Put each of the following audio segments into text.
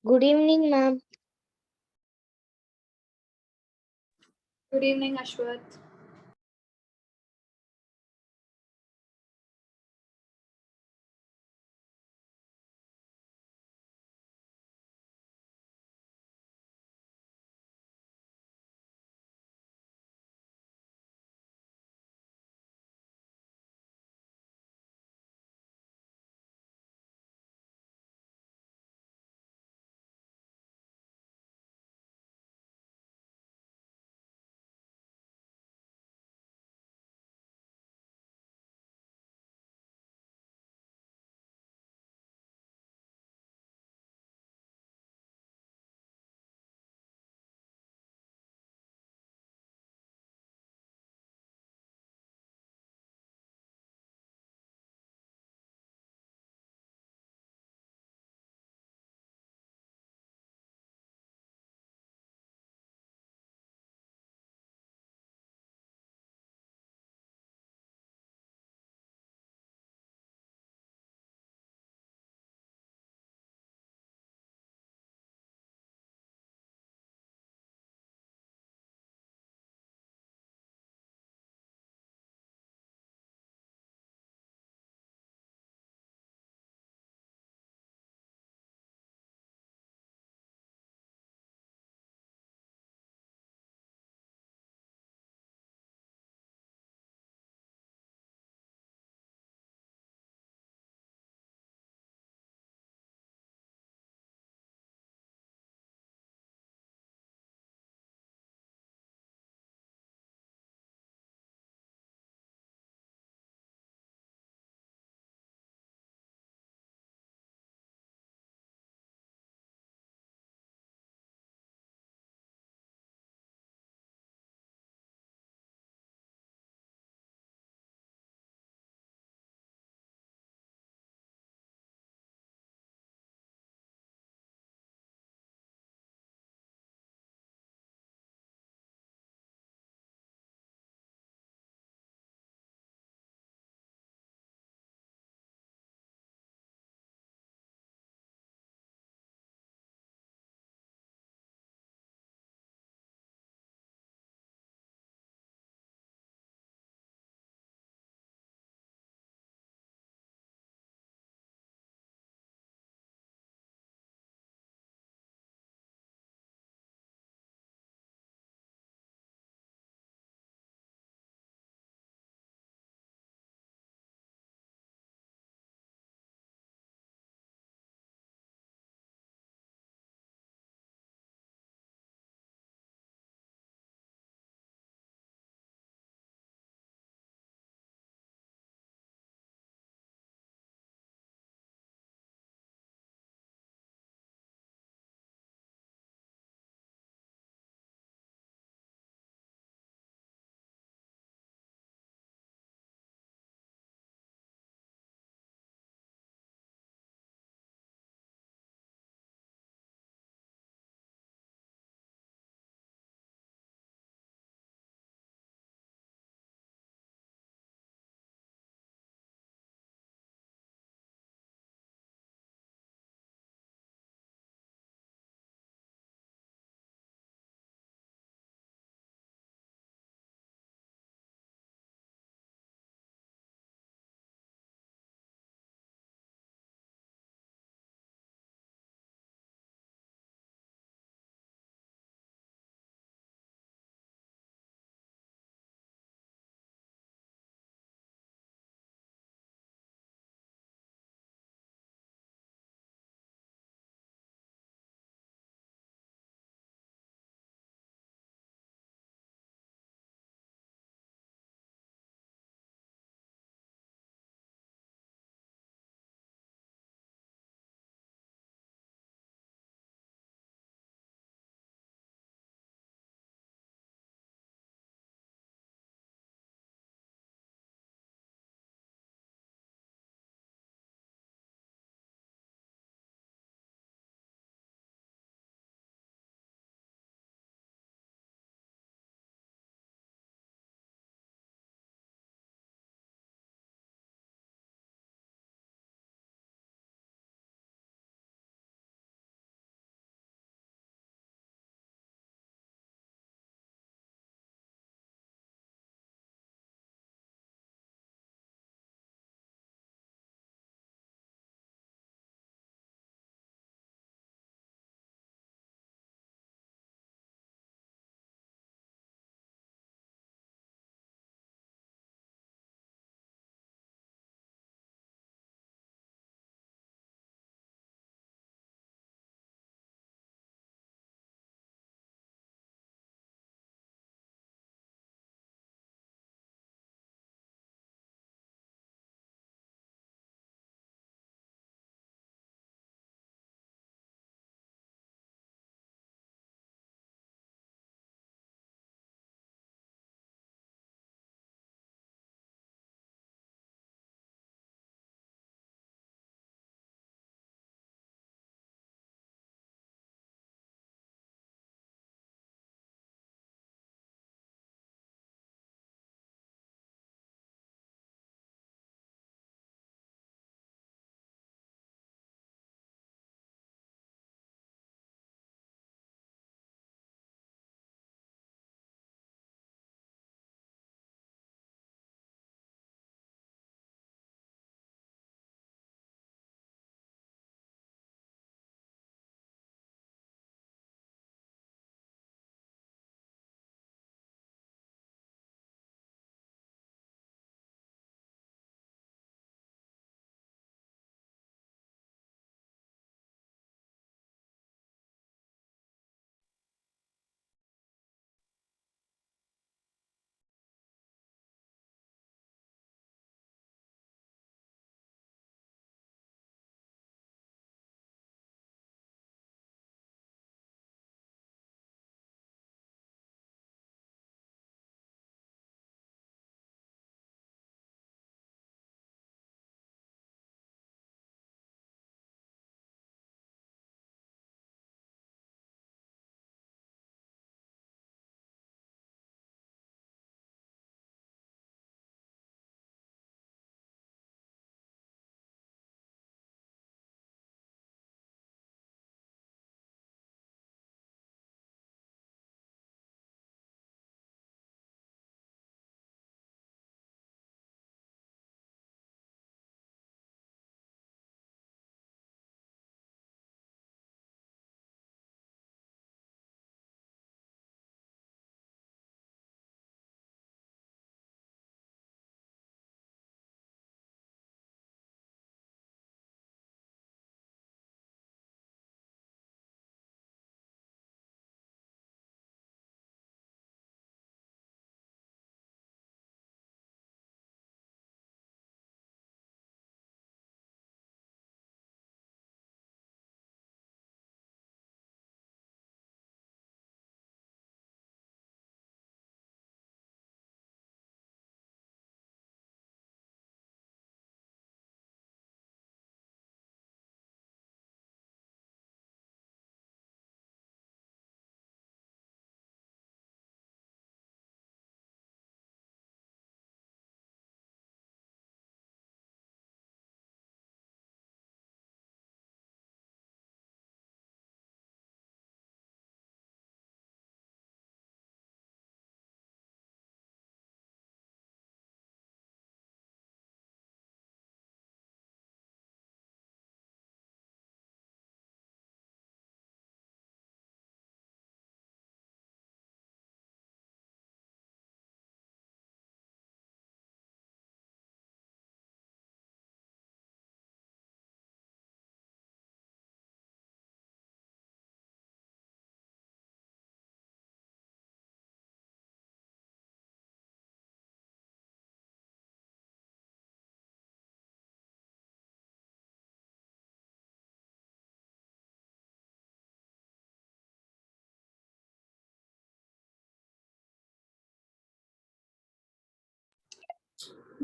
Good evening, ma'am. Good evening, Ashwath.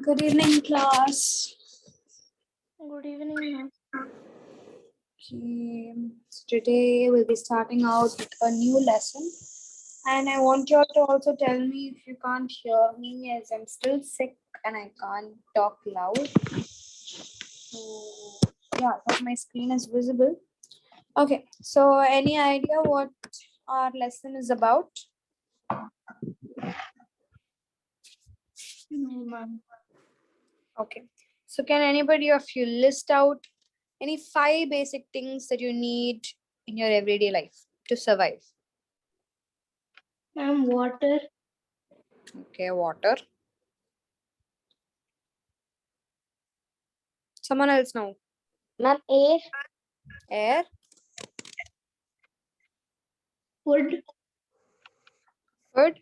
Good evening, class. Good evening, ma'am. Okay. So today we'll be starting out with a new lesson. And I want you all to also tell me if you can't hear me as I'm still sick and I can't talk loud. So yeah, I hope my screen is visible. Okay, so any idea what our lesson is about? No, ma'am. Okay, so can anybody of you list out any 5 basic things that you need in your everyday life to survive? Ma'am, water. Okay, water. Someone else now. Ma'am, air. Air, Food. food.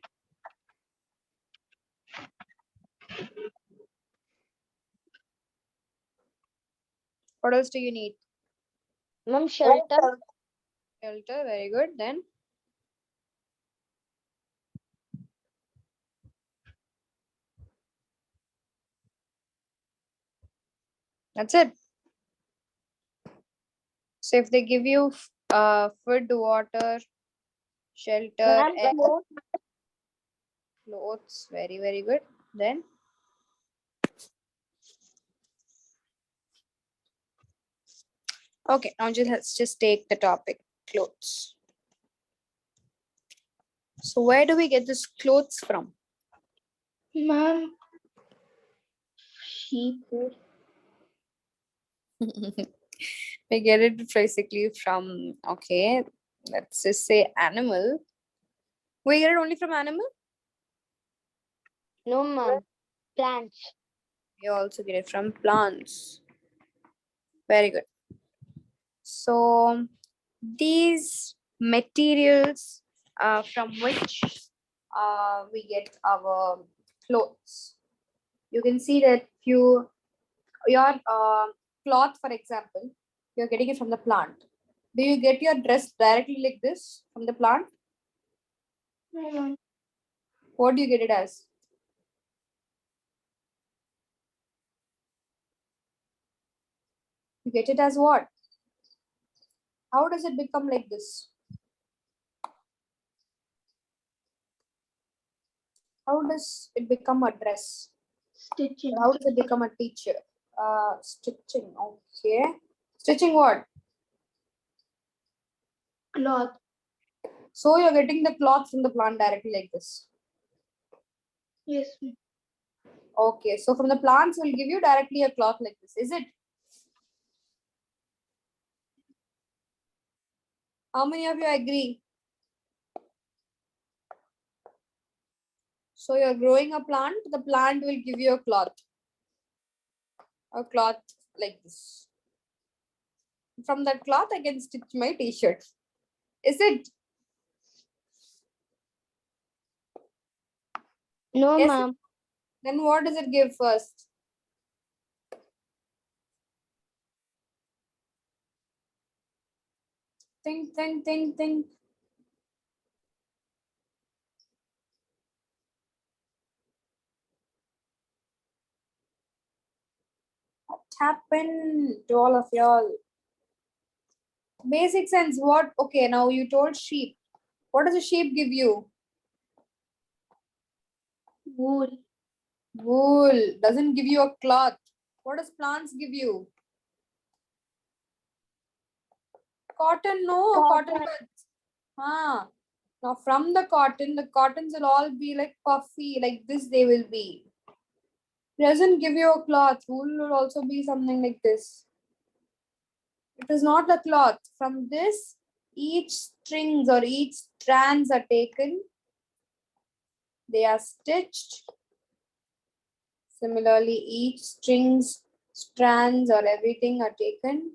What else do you need? Ma'am, shelter. Shelter, very good. Then that's it. So if they give you food, water, shelter, Ma'am, air, clothes. clothes, very, very good. Then okay, now let's just take the topic clothes. So where do we get this clothes from? Ma'am, sheep. We get it basically from, okay, let's just say animal. We get it only from animal. No, ma'am. Plants. We also get it from plants. Very good. So these materials from which we get our clothes. You can see that your cloth, for example, you're getting it from the plant. Do you get your dress directly like this from the plant? No, ma'am. What do you get it as? You get it as what? How does it become like this? How does it become a dress? Stitching. How does it become a teacher? Stitching. Okay. Stitching what? Cloth. So you're getting the cloth from the plant directly like this. Yes, ma'am. Okay. So from the plants will give you directly a cloth like this. Is it? How many of you agree? So you're growing a plant, the plant will give you a cloth like this. From that cloth, I can stitch my t-shirt. Is it? No, Yes. ma'am. Then what does it give first? Think, think, think, think. What happened to all of y'all? Basic sense, what? Okay, now you told sheep. What does a sheep give you? Wool. Wool. Doesn't give you a cloth. What does plants give you? Cotton, no. Cotton buds. Huh. Now from the cottons will all be like puffy, like this they will be. Doesn't give you a cloth. Wool will also be something like this. It is not a cloth. From this, each strings or each strands are taken. They are stitched. Similarly, each strings, strands or everything are taken.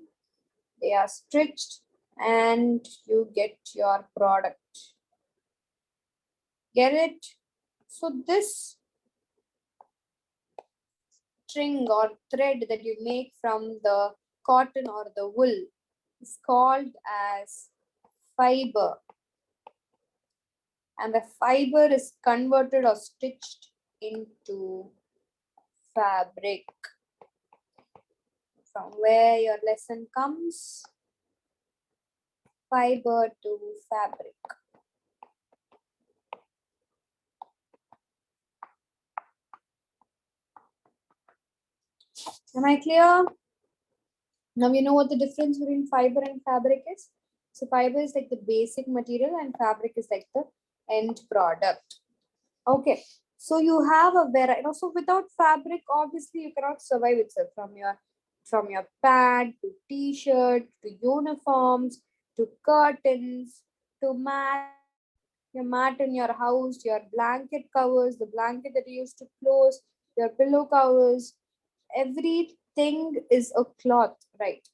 They are stitched and you get your product. Get it? So this string or thread that you make from the cotton or the wool is called as fiber. And the fiber is converted or stitched into fabric. From where your lesson comes, fiber to fabric. Am I clear? Now you know what the difference between fiber and fabric is. So fiber is like the basic material and fabric is like the end product. Okay. So you have a variety. So without fabric, obviously you cannot survive itself. From your pant to t-shirt to uniforms to curtains to mat, your mat in your house, your blanket covers, the blanket that you use to close, your pillow covers, everything is a cloth, right?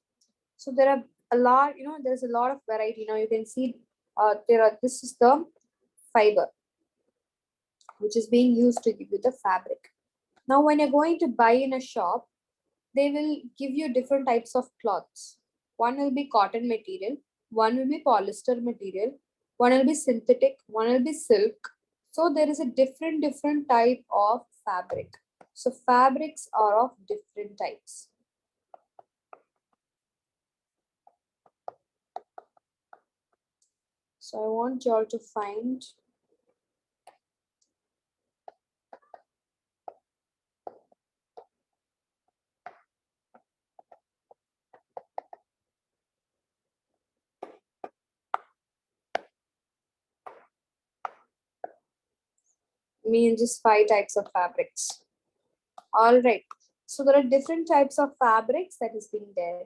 So there are a lot, there's a lot of variety. Now you can see this is the fiber which is being used to give you the fabric. Now when you're going to buy in a shop, they will give you different types of cloths. One will be cotton material, one will be polyester material, one will be synthetic, one will be silk. So there is a different type of fabric. So fabrics are of different types. So I want you all to find just 5 types of fabrics. All right. So there are different types of fabrics that is being there.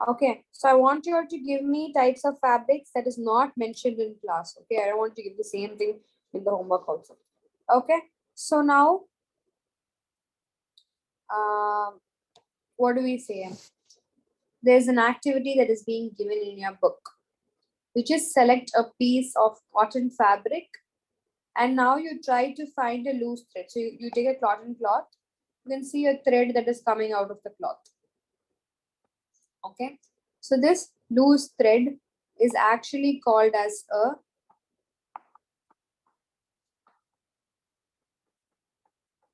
Okay. So I want you all to give me types of fabrics that is not mentioned in class. Okay. I don't want to give the same thing in the homework also. Okay. So now, what do we say? There's an activity that is being given in your book, which is select a piece of cotton fabric. And now you try to find a loose thread. So you take a cotton cloth. You can see a thread that is coming out of the cloth. Okay. So this loose thread is actually called as a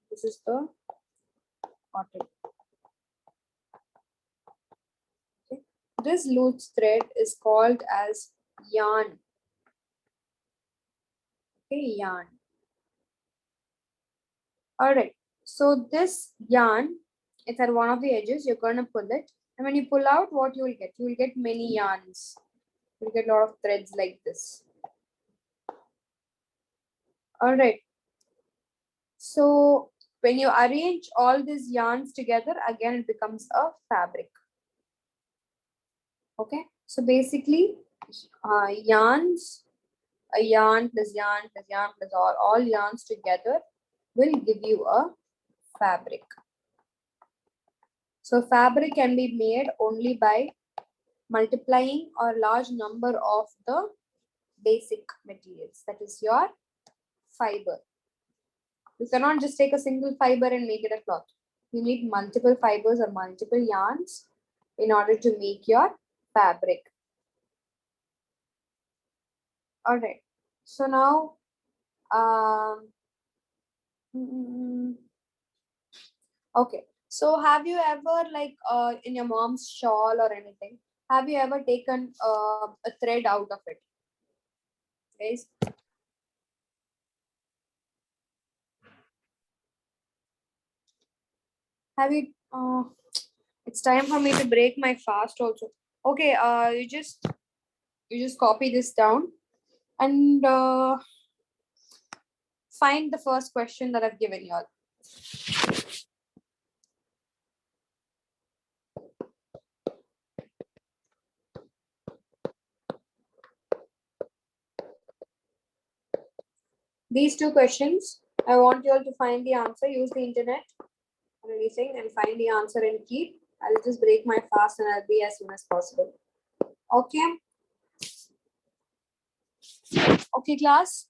this is the cotton. Okay. This loose thread is called as yarn. Okay, yarn. All right. So this yarn, it's at one of the edges. You're going to pull it. And when you pull out, what you will get? You will get many yarns. You'll get a lot of threads like this. All right. So when you arrange all these yarns together, again, it becomes a fabric. Okay. So basically, yarns, a yarn plus yarn plus yarn plus all yarns together will give you a fabric. So fabric can be made only by multiplying a large number of the basic materials. That is your fiber. You cannot just take a single fiber and make it a cloth. You need multiple fibers or multiple yarns in order to make your fabric. All right. So now, okay. So have you ever in your mom's shawl or anything, have you ever taken a thread out of it? Guys? Have you, it's time for me to break my fast also. Okay, you just copy this down and find the first question that I've given you all. These 2 questions, I want you all to find the answer, use the internet or anything and find the answer and keep. I'll just break my fast and I'll be as soon as possible. Okay. Okay, class.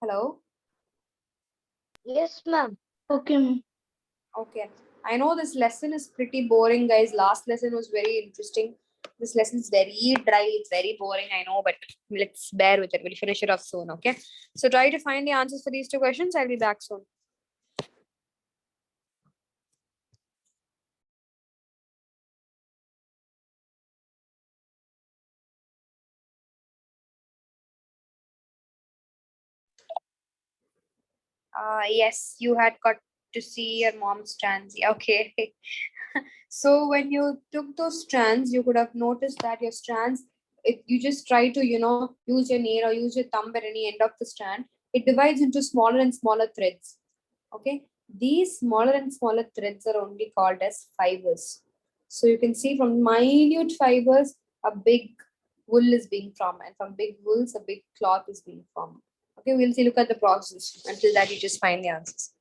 Hello. Yes, ma'am. Okay, ma'am. Okay. I know this lesson is pretty boring, guys. Last lesson was very interesting. This lesson is very dry. It's very boring, I know, but let's bear with it. We'll finish it off soon, okay? So try to find the answers for these 2 questions. I'll be back soon. Yes, you had got to see your mom's strands. Yeah, okay. So when you took those strands, you could have noticed that your strands, if you just try to, use your nail or use your thumb at any end of the strand, it divides into smaller and smaller threads. Okay. These smaller and smaller threads are only called as fibers. So you can see from minute fibers, a big wool is being formed, and from big wools, a big cloth is being formed. Okay, we'll see, look at the process. Until that, you just find the answers.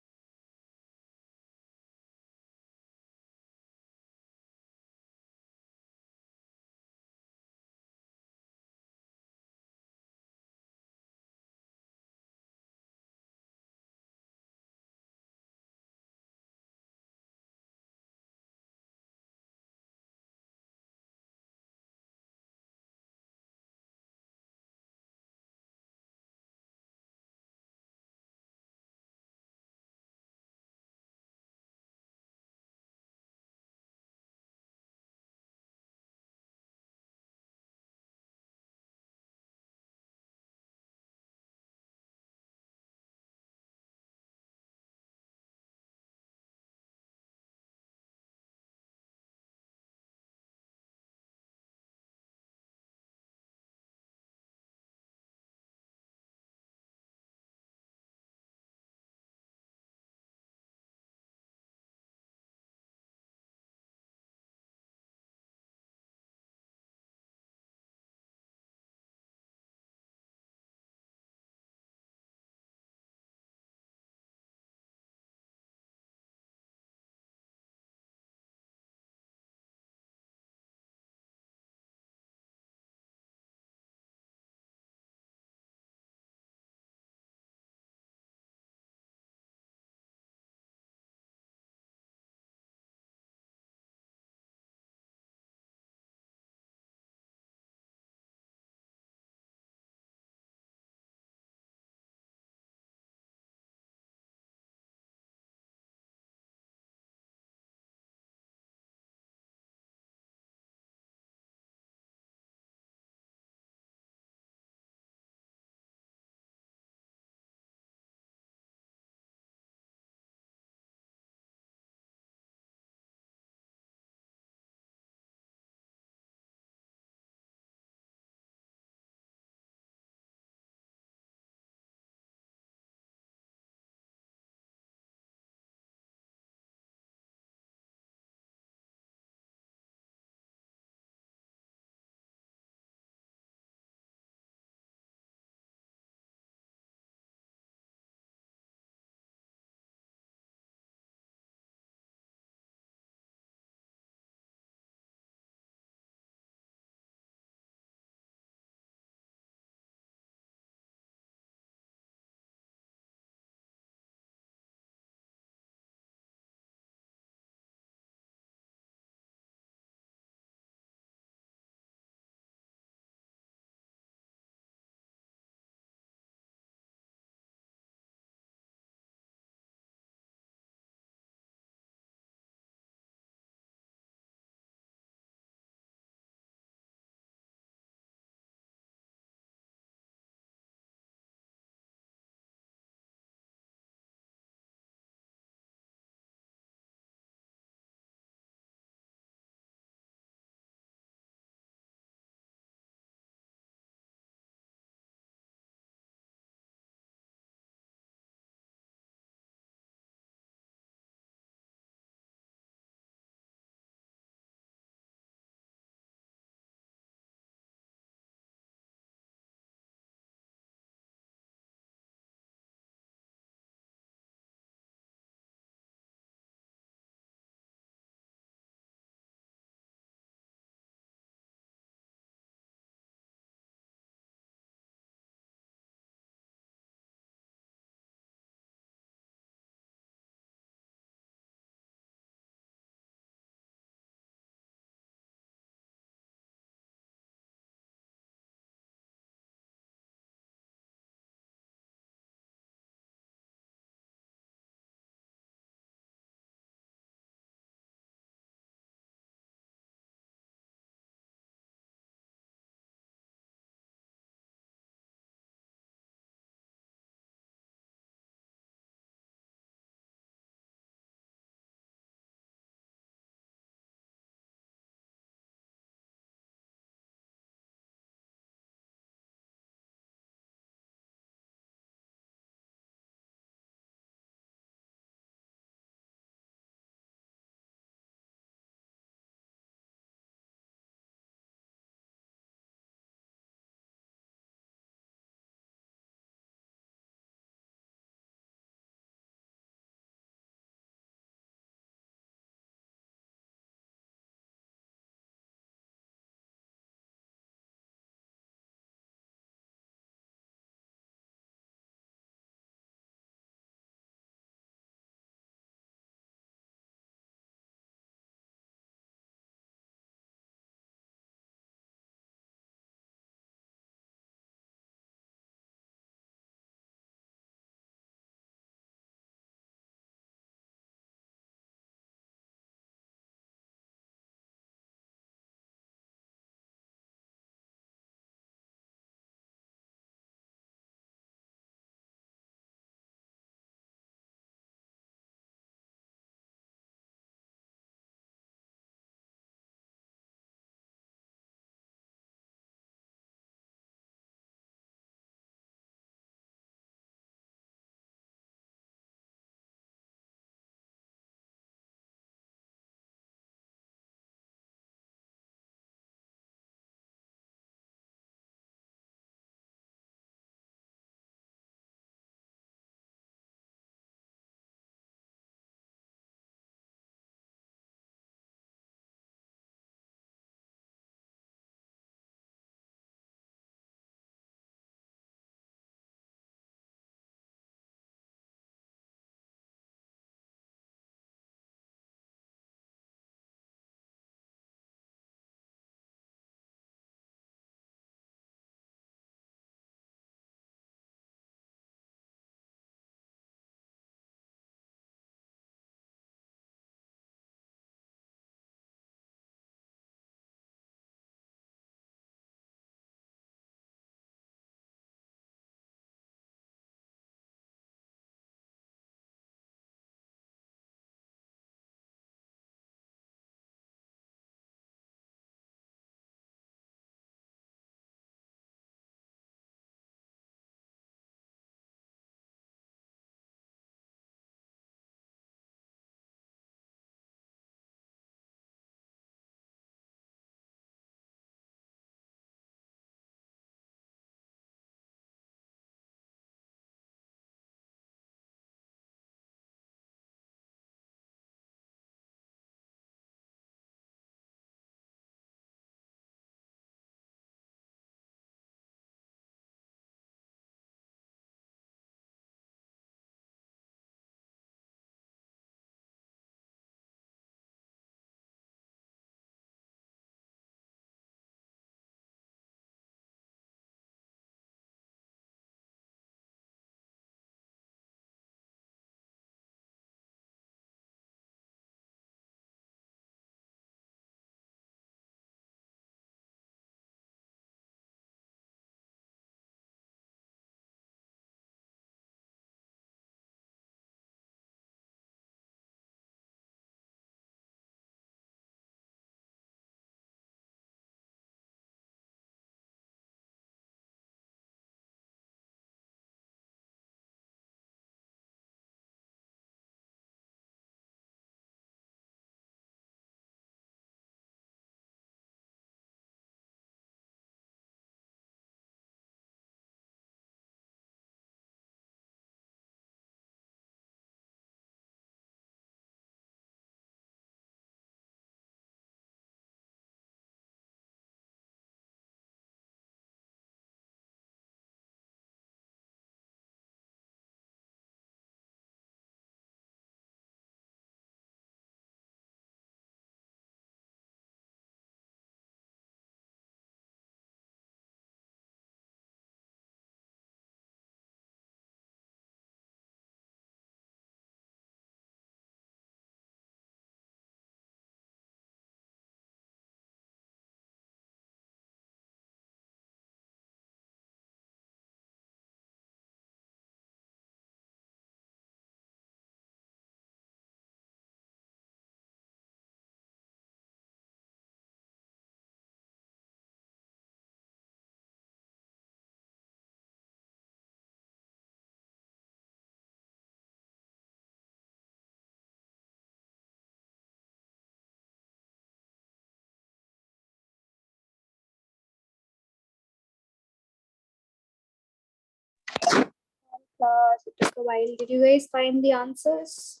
class. It took a while. Did you guys find the answers?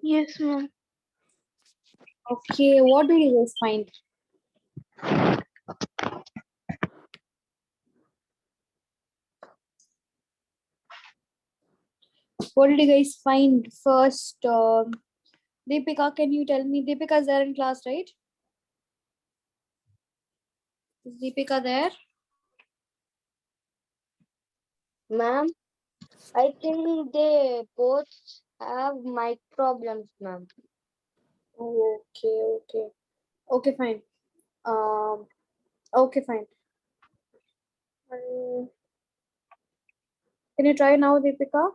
Yes, ma'am. Okay, what did you guys find? What did you guys find first? Deepika, can you tell me? Deepika is there in class, right? Is Deepika there? Ma'am, I think they both have mic problems, ma'am. Oh, okay, fine. Okay, fine. Um, can you try now, Deepika?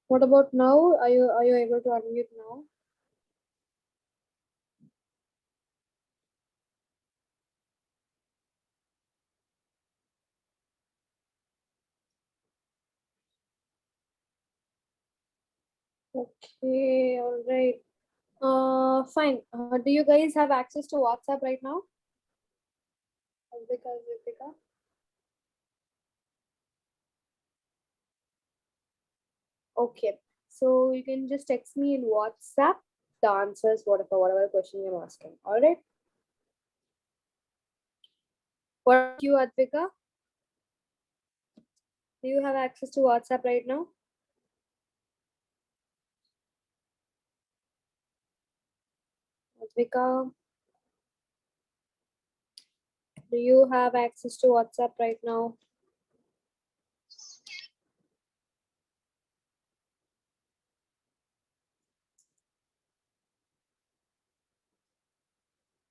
What about now? Are you able to unmute now? Okay, all right. Fine. Do you guys have access to WhatsApp right now? Deepika? Okay. So you can just text me in WhatsApp the answers, whatever question you're asking. All right. What about you, Advika? Do you have access to WhatsApp right now? Advika, do you have access to WhatsApp right now?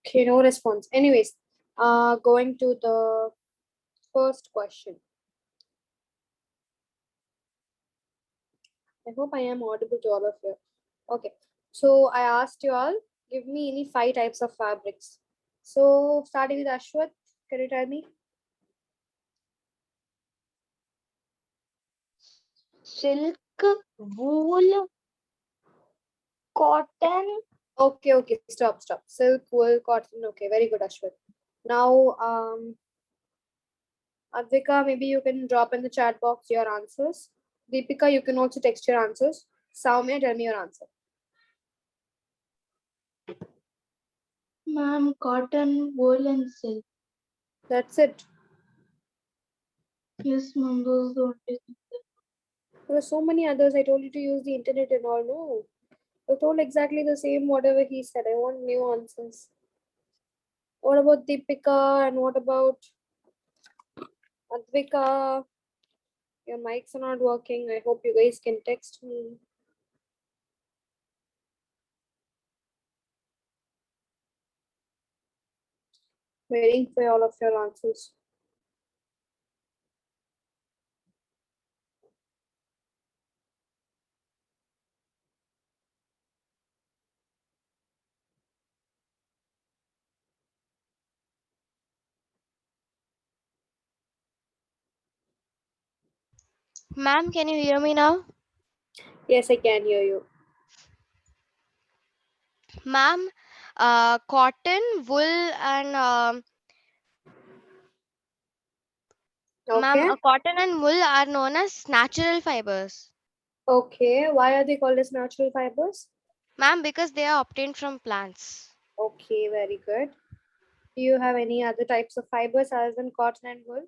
Okay, no response. Anyways, going to the first question. I hope I am audible to all of you. Okay, so I asked you all, give me any 5 types of fabrics. So starting with Ashwath, can you tell me? Silk, wool, cotton. Okay, stop. Silk, wool, cotton. Okay, very good, Ashwath. Now, Advika, maybe you can drop in the chat box your answers. Deepika, you can also text your answers. Soumya, tell me your answer. Ma'am, cotton, wool, and silk. That's it. Yes, ma'am, those are the only things. There were so many others. I told you to use the internet and all. No, I told exactly the same whatever he said. I want new answers. What about Deepika and what about Advika? Your mics are not working. I hope you guys can text me. Waiting for all of your answers. Ma'am, can you hear me now? Yes, I can hear you. Ma'am, cotton, wool, and Okay. cotton and wool are known as natural fibers. Okay. Why are they called as natural fibers? Ma'am, because they are obtained from plants. Okay, very good. Do you have any other types of fibers other than cotton and wool?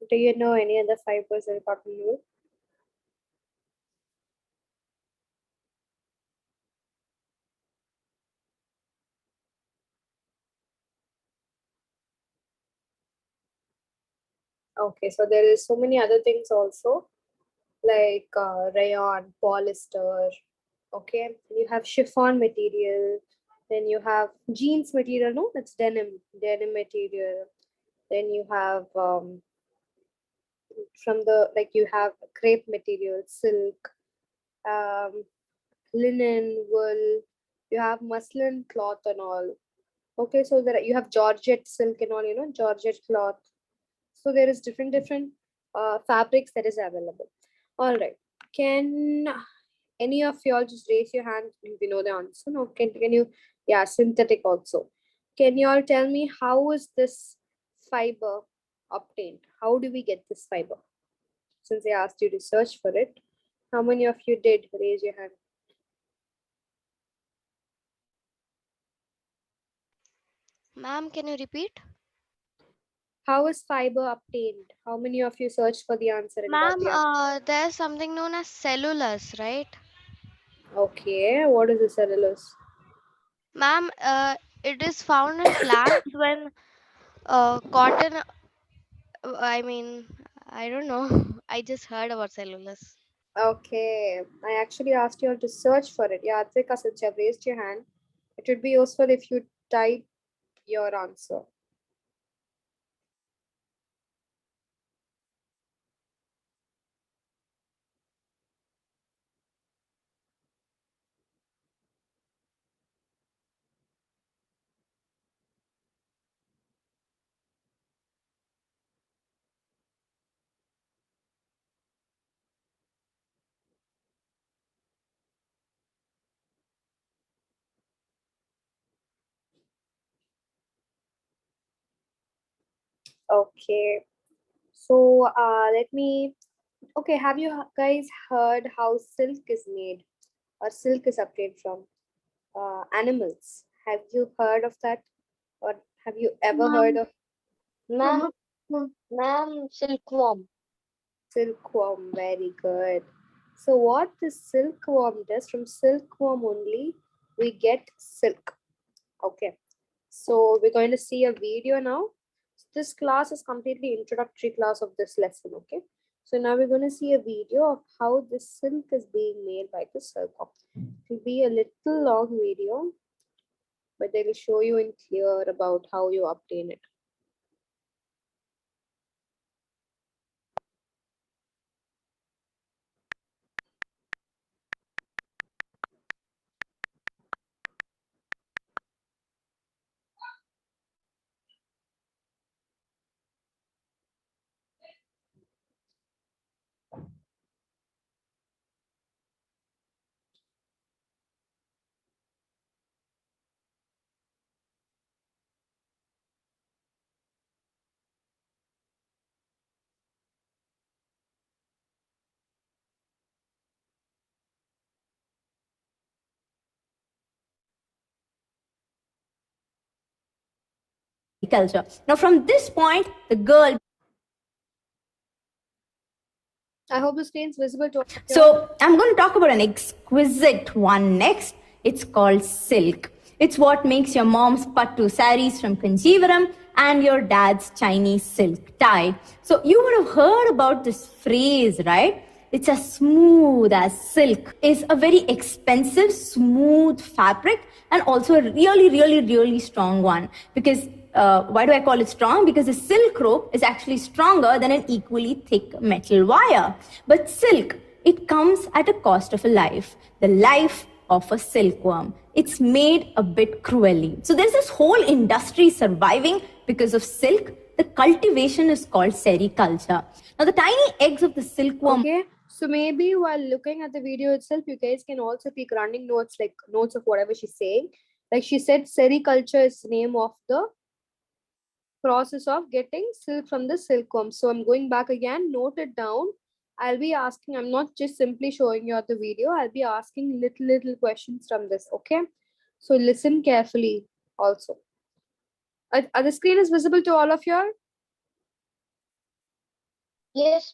Do you know any other fibers than cotton and wool? Okay, so there is so many other things also, like rayon, polyester. Okay, you have chiffon material, then you have jeans material. No, that's denim material. Then you have from the like you have crepe material, silk, linen, wool. You have muslin cloth and all. Okay, so there you have Georgette silk and all, you know, Georgette cloth. So there is different fabrics that is available. All right. Can any of y'all just raise your hand if you know the answer? No, can you? Yeah, synthetic also. Can you all tell me how is this fiber obtained? How do we get this fiber? Since I asked you to search for it, how many of you did raise your hand? Ma'am, can you repeat? How is fiber obtained? How many of you searched for the answer and got Ma'am, the answer? there's something known as cellulose, right? Okay, what is the cellulose? Ma'am, it is found in plants when cotton, I mean, I don't know. I just heard about cellulose. Okay, I actually asked you all to search for it. Yeah, Atvika, since you have raised your hand, it would be useful if you type your answer. Okay, so let me. Okay, have you guys heard how silk is made or silk is obtained from animals? Have you heard of that, or have you ever heard of Ma'am, ma'am, silkworm. silkworm? Very good. So, what this silkworm does, from silkworm only, we get silk. Okay, so we're going to see a video now. This class is completely introductory class of this lesson. Okay, so now we're going to see a video of how this silk is being made by the silkworm. It will be a little long video, but they will show you in clear about how you obtain it. Culture. Now, from this point, the girl. I hope the screen is visible to all. So, I'm going to talk about an exquisite one next. It's called silk. It's what makes your mom's pattu saris from Kanjivaram and your dad's Chinese silk tie. So, you would have heard about this phrase, right? It's as smooth as silk. Is a very expensive, smooth fabric and also a really strong one. Because why do I call it strong? Because a silk rope is actually stronger than an equally thick metal wire. But silk, it comes at a cost of a life. The life of a silkworm. It's made a bit cruelly. So there's this whole industry surviving because of silk. The cultivation is called sericulture. Now the tiny eggs of the silkworm. Okay, so maybe while looking at the video itself, you guys can also take running notes, like notes of whatever she's saying. Like she said, sericulture is the name of the process of getting silk from the silkworm. So I'm going back again, note it down. I'll be asking, I'm not just simply showing you the video, I'll be asking little questions from this, okay? So listen carefully also. Are the screen is visible to all of you? Yes.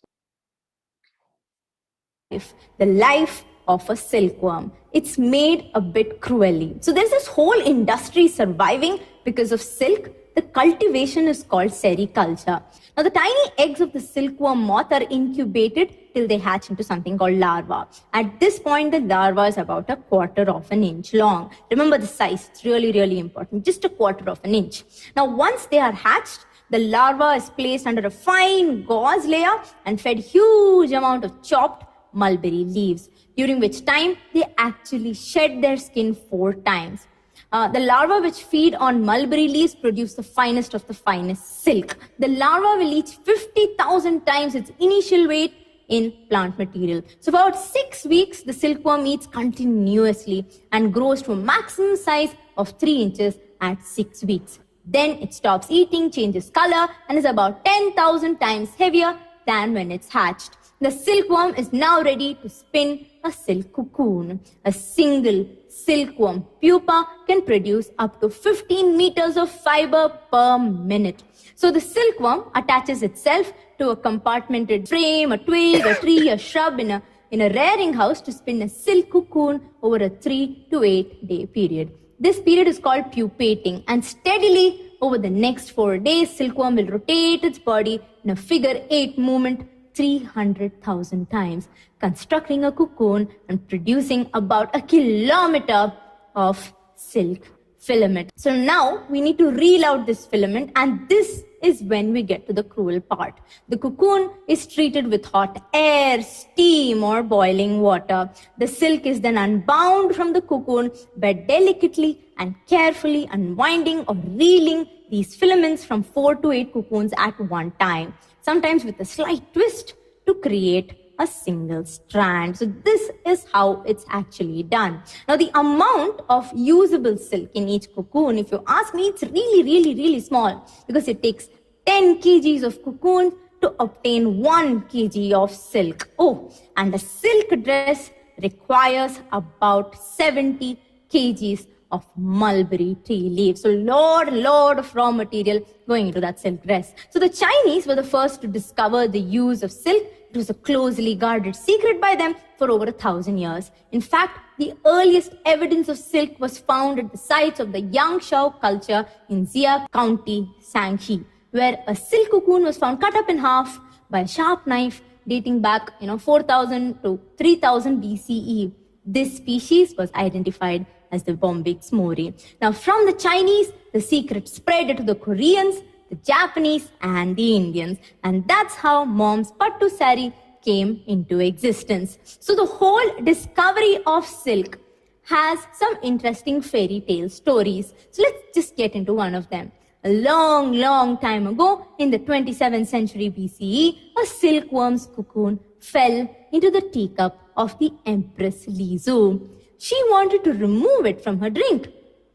The life of a silkworm. It's made a bit cruelly. So there's this whole industry surviving because of silk. The cultivation is called sericulture. Now the tiny eggs of the silkworm moth are incubated till they hatch into something called larva. At this point, the larva is about a quarter of an inch long. Remember the size, it's really important, just a quarter of an inch. Now once they are hatched, the larva is placed under a fine gauze layer and fed huge amount of chopped mulberry leaves, during which time they actually shed their skin 4 times. The larvae which feed on mulberry leaves produce the finest of the finest silk. The larva will eat 50,000 times its initial weight in plant material. So for about 6 weeks, the silkworm eats continuously and grows to a maximum size of 3 inches at 6 weeks. Then it stops eating, changes color, and is about 10,000 times heavier than when it's hatched. The silkworm is now ready to spin a silk cocoon. A single silkworm pupa can produce up to 15 meters of fiber per minute. So the silkworm attaches itself to a compartmented frame, a twig, a tree, a shrub in a rearing house to spin a silk cocoon over a 3 to 8 day period. This period is called pupating, and steadily over the next 4 days, silkworm will rotate its body in a figure 8 movement 300,000 times, constructing a cocoon and producing about a kilometer of silk filament. So now we need to reel out this filament, and this is when we get to the cruel part. The cocoon is treated with hot air, steam, or boiling water. The silk is then unbound from the cocoon by delicately and carefully unwinding or reeling these filaments from 4 to 8 cocoons at one time, sometimes with a slight twist to create a single strand. So this is how it's actually done. Now the amount of usable silk in each cocoon, if you ask me, it's really small, because it takes 10 kgs of cocoon to obtain 1 kg of silk. Oh, and a silk dress requires about 70 kgs of mulberry tree leaves. So lot of raw material going into that silk dress. So the Chinese were the first to discover the use of silk. It was a closely guarded secret by them for over 1,000 years. In fact, the earliest evidence of silk was found at the sites of the Yangshao culture in Xia County, Shanxi, where a silk cocoon was found cut up in half by a sharp knife dating back 4,000 to 3,000 BCE. This species was identified as the Bombyx mori. Now from the Chinese, the secret spread to the Koreans, the Japanese, and the Indians. And that's how mom's pattu sari came into existence. So the whole discovery of silk has some interesting fairy tale stories. So let's just get into one of them. A long time ago, in the 27th century BCE, a silkworm's cocoon fell into the teacup of the Empress Lizu. She wanted to remove it from her drink.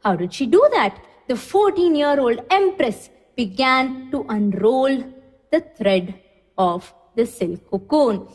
How did she do that? The 14-year-old Empress began to unroll the thread of the silk cocoon.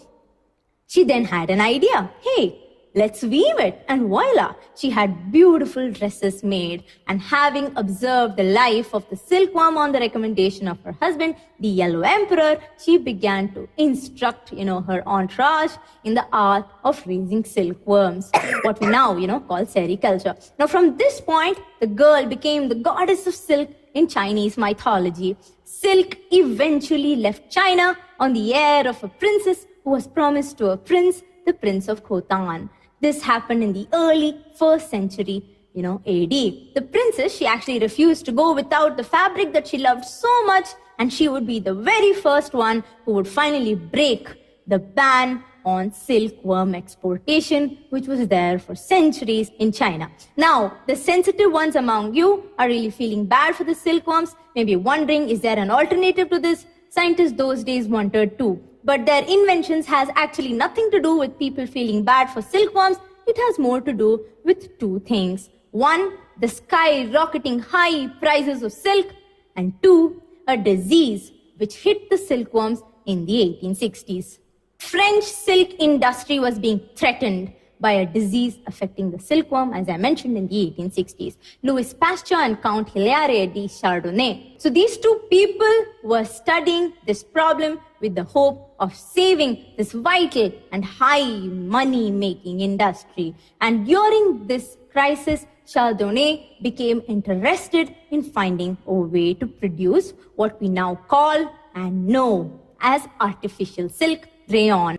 She then had an idea. Hey, let's weave it. And voila, she had beautiful dresses made. And having observed the life of the silkworm on the recommendation of her husband, the Yellow Emperor, she began to instruct, her entourage in the art of raising silkworms, what we now, call sericulture. Now, from this point, the girl became the goddess of silk in Chinese mythology. Silk eventually left China on the heir of a princess who was promised to a prince, the Prince of Khotan. This happened in the early 1st century, AD. The princess, she actually refused to go without the fabric that she loved so much, and she would be the very first one who would finally break the ban on silkworm exportation, which was there for centuries in China. Now, the sensitive ones among you are really feeling bad for the silkworms, maybe wondering, is there an alternative to this? Scientists those days wondered too. But their inventions has actually nothing to do with people feeling bad for silkworms. It has more to do with 2 things. 1, the skyrocketing high prices of silk, and 2, a disease which hit the silkworms in the 1860s. French silk industry was being threatened by a disease affecting the silkworm, as I mentioned, in the 1860s. Louis Pasteur and Count Hilaire de Chardonnay. So these 2 people were studying this problem with the hope of saving this vital and high money-making industry. And during this crisis, Chardonnay became interested in finding a way to produce what we now call and know as artificial silk rayon.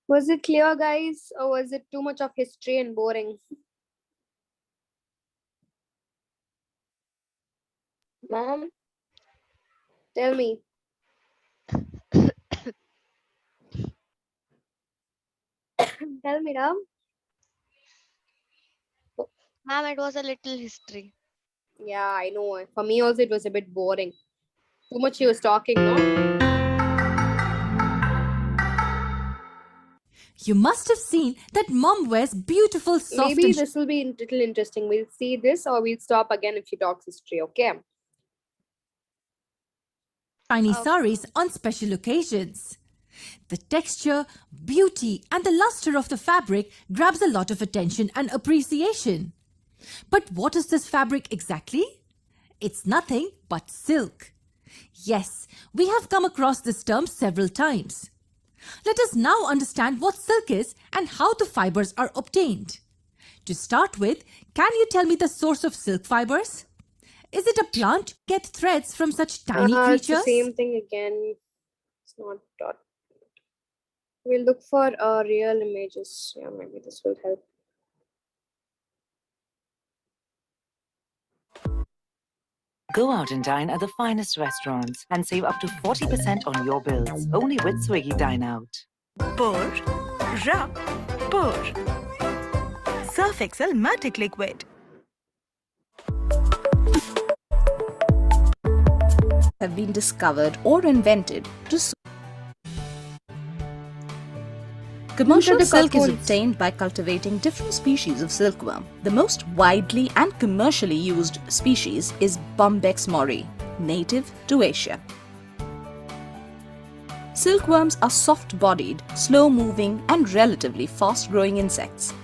Was it clear, guys, or was it too much of history and boring? Ma'am, Tell me. Tell me, Ram. Ma'am, it was a little history. Yeah, I know. For me also, it was a bit boring. Too much she was talking, no? You must have seen that mom wears beautiful soft Maybe and this will be a little interesting. We'll see this or we'll stop again if she talks history, okay? shiny Okay. saris on special occasions. The texture, beauty, and the luster of the fabric grabs a lot of attention and appreciation. But what is this fabric exactly? It's nothing but silk. Yes, we have come across this term several times. Let us now understand what silk is and how the fibers are obtained. To start with, can you tell me the source of silk fibers? Is it a plant? Get threads from such tiny It's the creatures? same thing again. It's not dot. We'll look for real images. Yeah, maybe this will help. Go out and dine at the finest restaurants and save up to 40% on your bills. Only with Swiggy Dine Out. Pour, rub, pour. Surf Excel Matic Liquid. Have been discovered or invented to Commercial the silk is cocoons. obtained by cultivating different species of silkworm. The most widely and commercially used species is Bombyx mori, native to Asia. Silkworms are soft-bodied, slow-moving and relatively fast-growing insects.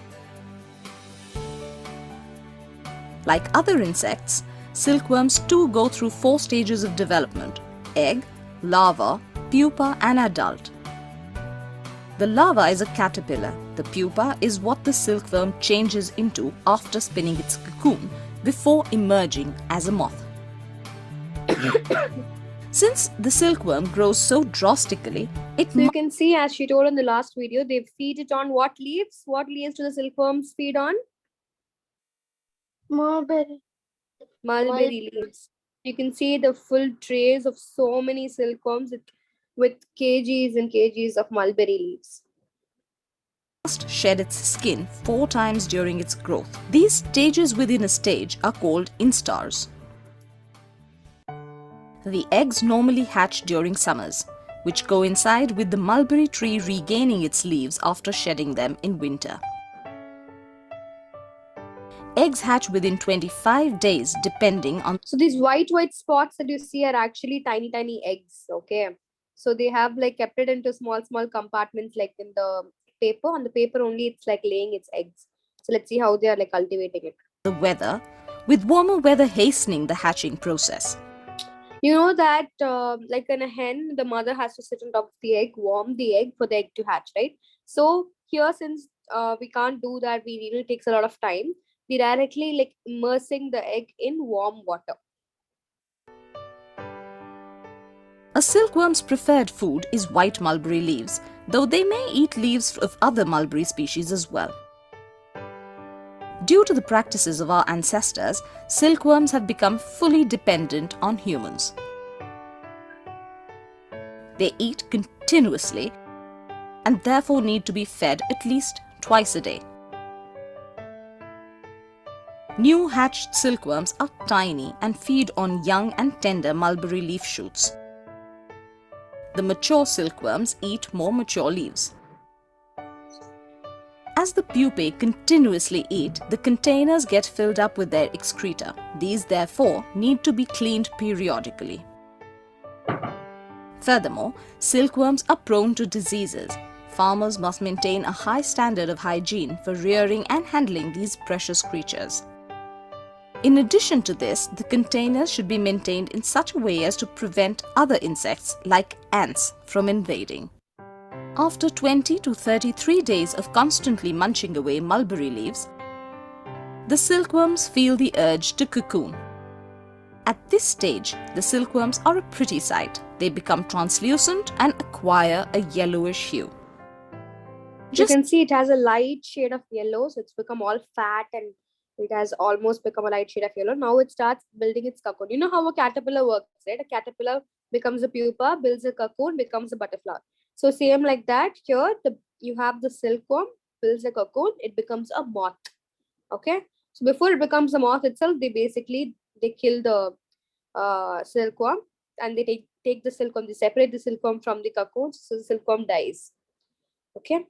Like other insects, silkworms too go through 4 stages of development: egg, larva, pupa and adult. The larva is a caterpillar. The pupa is what the silkworm changes into after spinning its cocoon before emerging as a moth. Since the silkworm grows so drastically, it So you can see, as she told in the last video, they feed it on what leaves? What leaves do the silkworms feed on? Mulberry. Mulberry leaves. You can see the full trays of so many silkworms with kgs and kgs of mulberry leaves. must shed its skin 4 times during its growth. These stages within a stage are called instars. The eggs normally hatch during summers, which coincide with the mulberry tree regaining its leaves after shedding them in winter. Eggs hatch within 25 days depending on So these white spots that you see are actually tiny eggs, okay? So they have like kept it into small compartments like in the paper. On the paper only it's like laying its eggs. So let's see how they are like cultivating it. the weather, with warmer weather hastening the hatching process. You know that like in a hen, the mother has to sit on top of the egg, warm the egg for the egg to hatch, right? So here, since we can't do that, it takes a lot of time. We directly like immersing the egg in warm water. A silkworm's preferred food is white mulberry leaves, though they may eat leaves of other mulberry species as well. Due to the practices of our ancestors, silkworms have become fully dependent on humans. They eat continuously and therefore need to be fed at least twice a day. New hatched silkworms are tiny and feed on young and tender mulberry leaf shoots. The mature silkworms eat more mature leaves. As the pupae continuously eat, the containers get filled up with their excreta. These therefore need to be cleaned periodically. Furthermore, silkworms are prone to diseases. Farmers must maintain a high standard of hygiene for rearing and handling these precious creatures. In addition to this, the containers should be maintained in such a way as to prevent other insects like ants from invading. After 20 to 33 days of constantly munching away mulberry leaves, the silkworms feel the urge to cocoon. At this stage, the silkworms are a pretty sight. They become translucent and acquire a yellowish hue. You can see it has a light shade of yellow, so it's become all fat and it has almost become a light shade of yellow. Now it starts building its cocoon. You know how a caterpillar works, right? A caterpillar becomes a pupa, builds a cocoon, becomes a butterfly. So same like that, here you have the silkworm, builds a cocoon, it becomes a moth. Okay. So before it becomes a moth itself, they kill the silkworm, and they take the silkworm, they separate the silkworm from the cocoon, so the silkworm dies. Okay.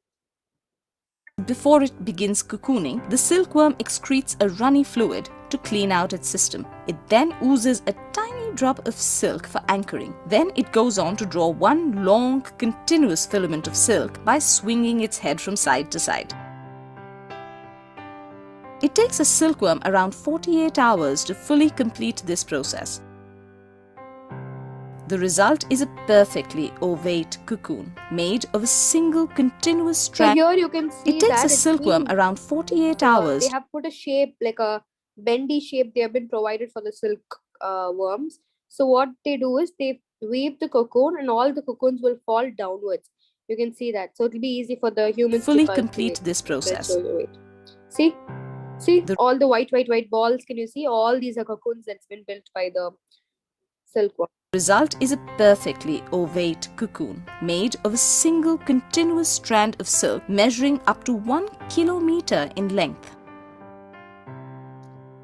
Before it begins cocooning, the silkworm excretes a runny fluid to clean out its system. It then oozes a tiny drop of silk for anchoring. Then it goes on to draw one long, continuous filament of silk by swinging its head from side to side. It takes a silkworm around 48 hours to fully complete this process. The result is a perfectly ovate cocoon made of a single continuous So strand. here you can see It takes that a silkworm been, around 48 hours. they have put a shape, like a bendy shape they have been provided for the silk worms. So what they do is they weave the cocoon and all the cocoons will fall downwards. You can see that. So it will be easy for the humans Fully to complete cultivate. this process. Let's show you, wait. See The- all the white balls. Can you see? All these are cocoons that's been built by the silkworm. Result is a perfectly ovate cocoon made of a single continuous strand of silk measuring up to 1 kilometer in length.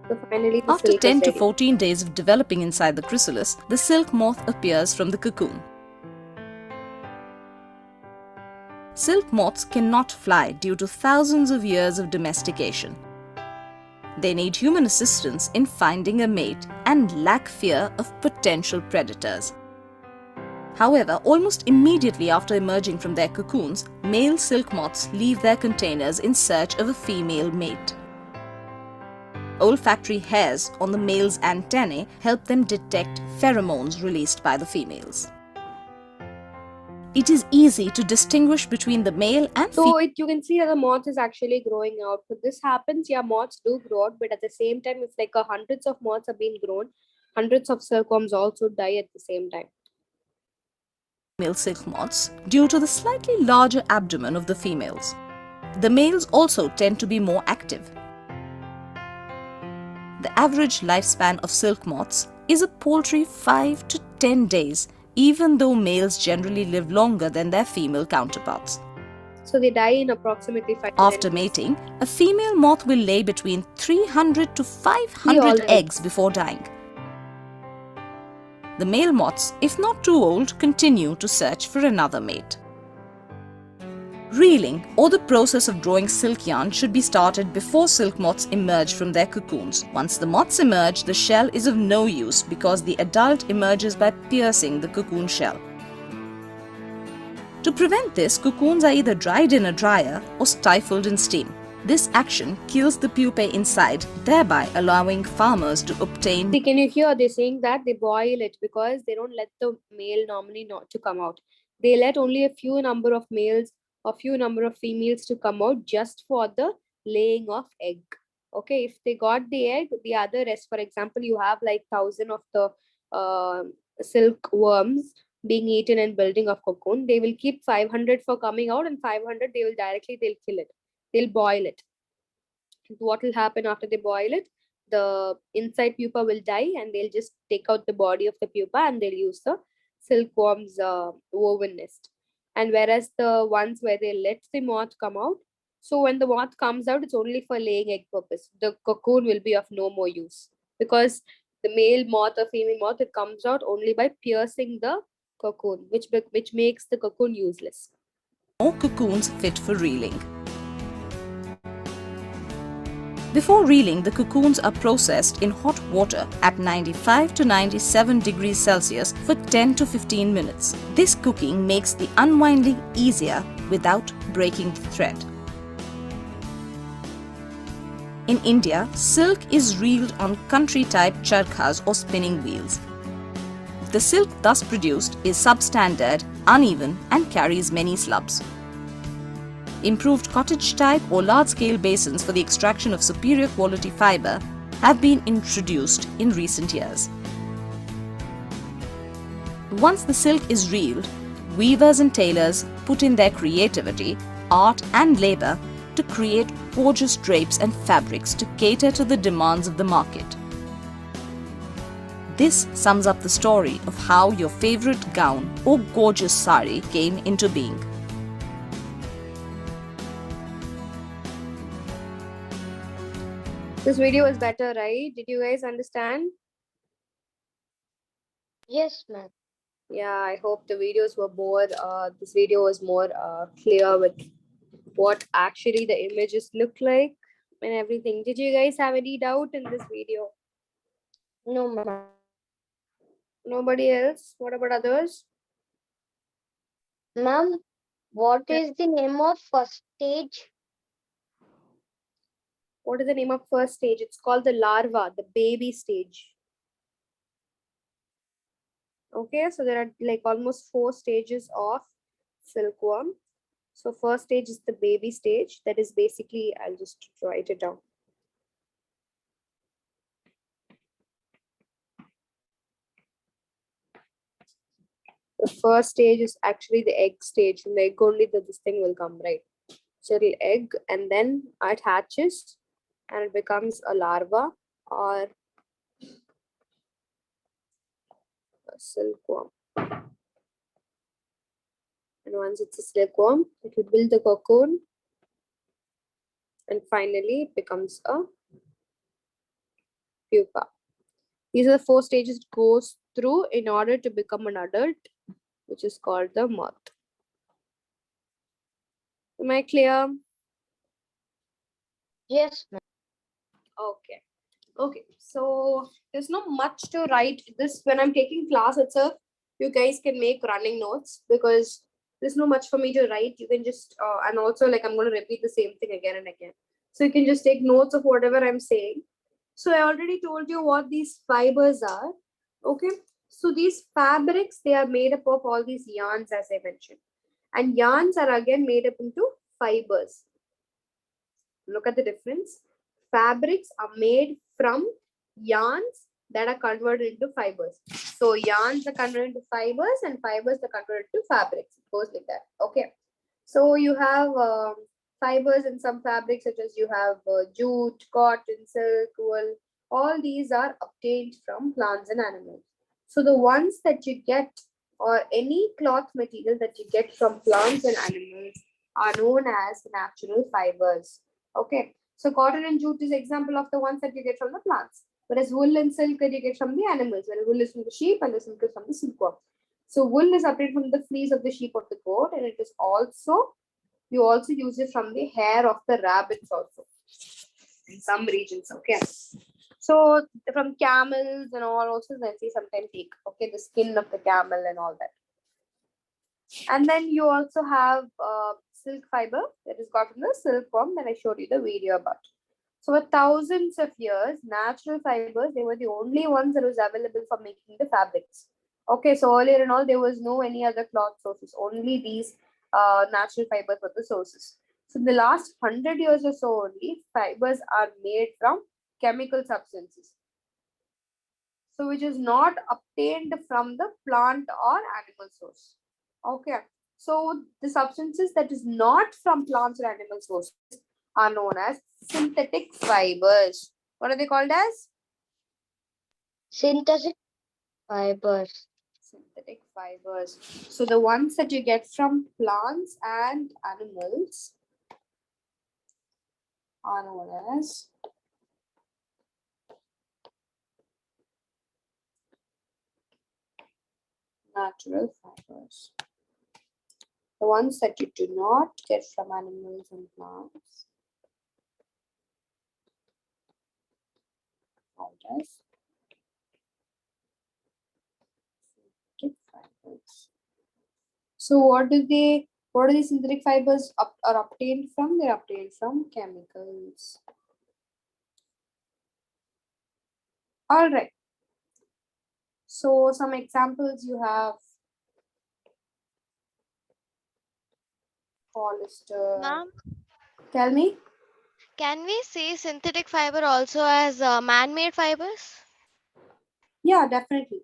So finally, the After silk 10 is to ready. 14 days of developing inside the chrysalis, the silk moth appears from the cocoon. Silk moths cannot fly due to thousands of years of domestication. They need human assistance in finding a mate and lack fear of potential predators. However, almost immediately after emerging from their cocoons, male silk moths leave their containers in search of a female mate. Olfactory hairs on the male's antennae help them detect pheromones released by the females. It is easy to distinguish between the male and So you can see that the moth is actually growing out. So this happens, yeah, moths do grow out, but at the same time, if like hundreds of moths are being grown, hundreds of silkworms also die at the same time. female silk moths due to the slightly larger abdomen of the females. The males also tend to be more active. The average lifespan of silk moths is a paltry 5 to 10 days, even though males generally live longer than their female counterparts. So they die in approximately 5 to 10 After days. mating, a female moth will lay between 300 to 500 all the eggs before dying. The male moths, if not too old, continue to search for another mate. Reeling, or the process of drawing silk yarn, should be started before silk moths emerge from their cocoons. Once the moths emerge, the shell is of no use because the adult emerges by piercing the cocoon shell. To prevent this, cocoons are either dried in a dryer or stifled in steam. This action kills the pupae inside, thereby allowing farmers to obtain. See, can you hear? They're saying that they boil it because they don't let the male normally not to come out. They let only a few number of males or few number of females to come out just for the laying of egg. Okay, if they got the egg, the other rest, for example, you have like 1,000 of the silk worms being eaten and building of cocoon. They will keep 500 for coming out, and 500 they'll kill it. They'll boil it. What will happen after they boil it? The inside pupa will die, and they'll just take out the body of the pupa and they'll use the silkworm's woven nest. And whereas the ones where they let the moth come out, so when the moth comes out, it's only for laying egg purpose. The cocoon will be of no more use because the male moth or female moth, it comes out only by piercing the cocoon, which makes the cocoon useless. More cocoons fit for reeling. Before reeling, the cocoons are processed in hot water at 95 to 97 degrees Celsius for 10 to 15 minutes. This cooking makes the unwinding easier without breaking the thread. In India, silk is reeled on country-type charkhas or spinning wheels. The silk thus produced is substandard, uneven, and carries many slubs. Improved cottage-type or large-scale basins for the extraction of superior quality fiber have been introduced in recent years. Once the silk is reeled, weavers and tailors put in their creativity, art, and labor to create gorgeous drapes and fabrics to cater to the demands of the market. This sums up the story of how your favorite gown or gorgeous sari came into being. This video was better, right? Did you guys understand? Yes, ma'am. Yeah, I hope the videos were more, this video was more clear with what actually the images look like and everything. Did you guys have any doubt in this video? No, ma'am. Nobody else? What about others? Ma'am, what Yeah. is the name of first stage? What is the name of first stage? It's called the larva, the baby stage. Okay, so there are like almost 4 stages of silkworm. So first stage is the baby stage. That is basically, I'll just write it down. The first stage is actually the egg stage. From the egg only this thing will come, right? So it'll egg and then it hatches and it becomes a larva or a silkworm. And once it's a silkworm, it will build the cocoon and finally it becomes a pupa. These are the 4 stages it goes through in order to become an adult, which is called the moth. Am I clear? Yes, ma'am. Okay. Okay. So there's not much to write. This when I'm taking class itself, you guys can make running notes because there's no much for me to write. You can just and also like I'm going to repeat the same thing again and again. So you can just take notes of whatever I'm saying. So I already told you what these fibers are. Okay. So these fabrics, they are made up of all these yarns, as I mentioned. And yarns are again made up into fibers. Look at the difference. Fabrics are made from yarns that are converted into fibers. So yarns are converted into fibers and fibers are converted to fabrics. It goes like that. Okay. So you have fibers in some fabrics, such as you have jute, cotton, silk, wool. All these are obtained from plants and animals. So the ones that you get, or any cloth material that you get from plants and animals, are known as natural fibers. Okay. So cotton and jute is example of the ones that you get from the plants. Whereas wool and silk that you get from the animals. Whereas wool is from the sheep and the silk is from the silkworm. So wool is obtained from the fleece of the sheep or the goat, and it is also, you also use it from the hair of the rabbits also in some regions. Okay. So from camels and all also they sometimes take, okay, the skin of the camel and all that. And then you also have silk fiber that is got from the silkworm that I showed you the video about. So for thousands of years, natural fibers, they were the only ones that was available for making the fabrics. Okay, so earlier and all, there was no any other cloth sources. Only these natural fibers were the sources. So in the last 100 years or so only, fibers are made from chemical substances. So which is not obtained from the plant or animal source. Okay. So the substances that is not from plants or animal sources are known as synthetic fibers. What are they called as? Synthetic fibers. Synthetic fibers. So the ones that you get from plants and animals are known as natural fibers. The ones that you do not get from animals and plants are called as synthetic fibers. So what do these synthetic fibers are obtained from? They're obtained from chemicals. All right. So some examples you have polyester. Ma'am, Tell me. can we see synthetic fiber also as man-made fibers? Yeah, definitely.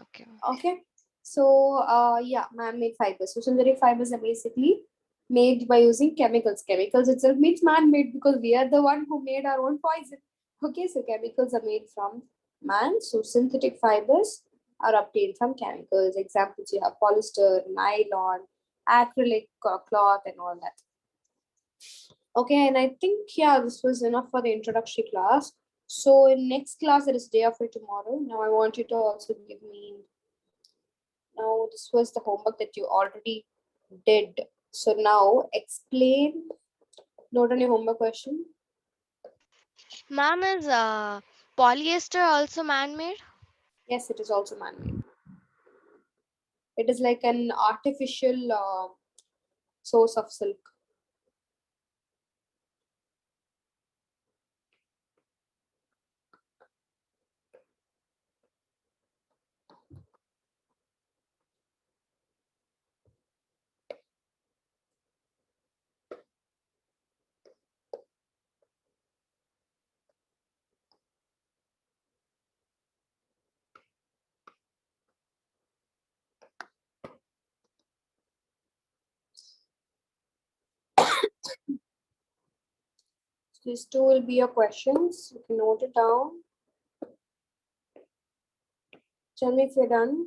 Okay. Okay. So yeah, man-made fibers. So synthetic fibers are basically made by using chemicals. Chemicals itself means man-made because we are the one who made our own poison. Okay, so chemicals are made from man. So synthetic fibers are obtained from chemicals. Examples you have polyester, nylon, acrylic cloth, and all that. Okay, and I think, yeah, this was enough for the introductory class. So in next class, it is day after tomorrow. Now I want you to also give me, now this was the homework that you already did. So now explain, note on your homework question. Ma'am, is polyester also man-made? Yes, it is also man-made. It is like an artificial source of silk. These two will be your questions. You can note it down. Tell me if you're done.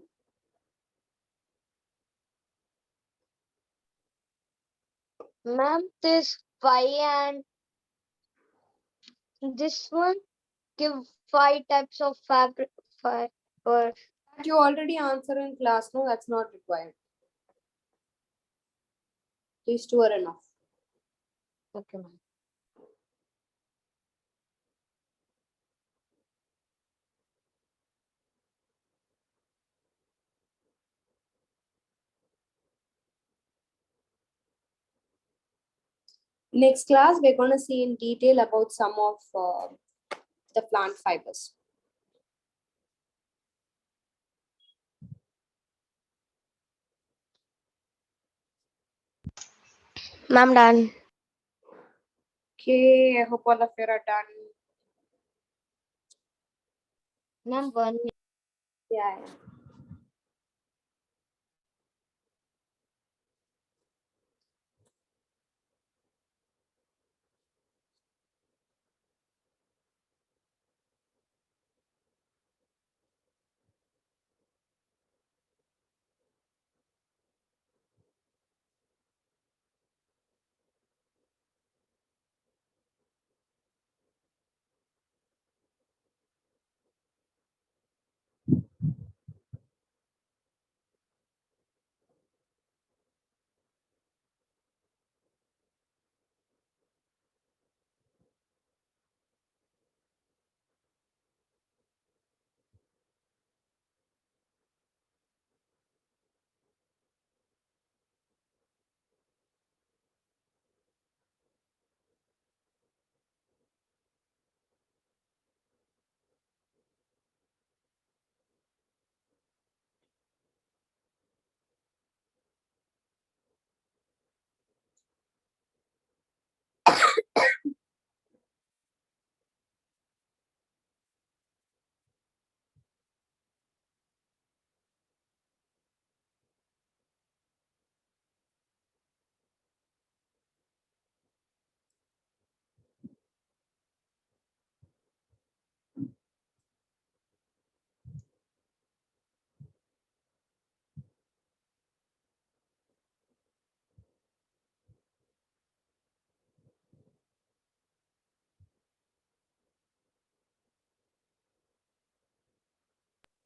Ma'am, this five and this one give 5 types of fabric fiber. That you already answer in class. No, that's not required. These two are enough. Okay, ma'am. Next class, we're going to see in detail about some of the plant fibers. Ma'am, done. Okay, I hope all of you are done. Ma'am, one. Yeah.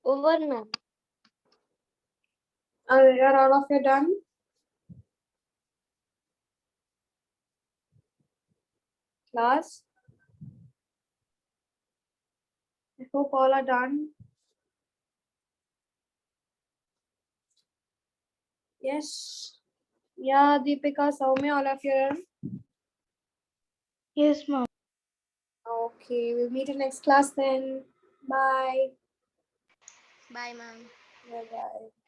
Over, ma'am. Are all of you done? Class? I hope all are done. Yes. Yeah, Deepika, Soumya, all of you are done? Yes, ma'am. Okay, we'll meet in next class then. Bye. Bye, ma'am. Bye-bye.